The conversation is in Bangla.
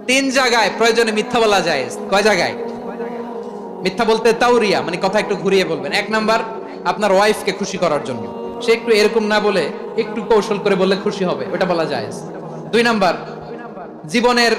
তিন জায়গায় প্রয়োজনে মিথ্যা বলা যায়। কয় জায়গায় মিথ্যা বলতে? তাওরিয়া, মানে কথা একটু ঘুরিয়ে বলবেন। এক নাম্বার, আপনার ওয়াইফকে খুশি করার জন্য, সে একটু এরকম না বলে একটু কৌশল করে বললে খুশি হবে, ওটা বলা যায়। দুই নাম্বার, জীবনের